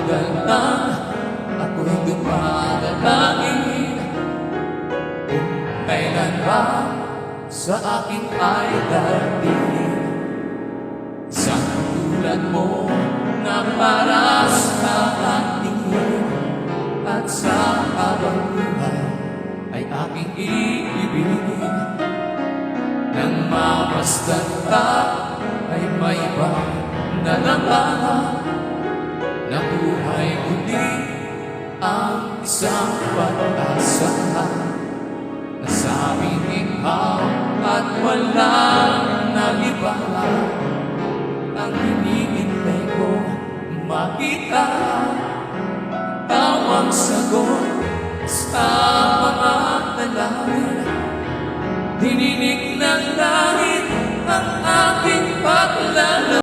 matagal na ako'y dumadalangin kung kailan ba sa akin ay darating isang tulad mo na para sa ating at sa habang buhay ay aking iibigin. Nang mamasdan ka ay may iba na labanan na buhay muli ang isang pag-asa na sa aming ikaw at walang nag-iba ang hinihintay ko makita tawang sagot sa mga dalangin. Dininig ng langit ang aking paglalaro.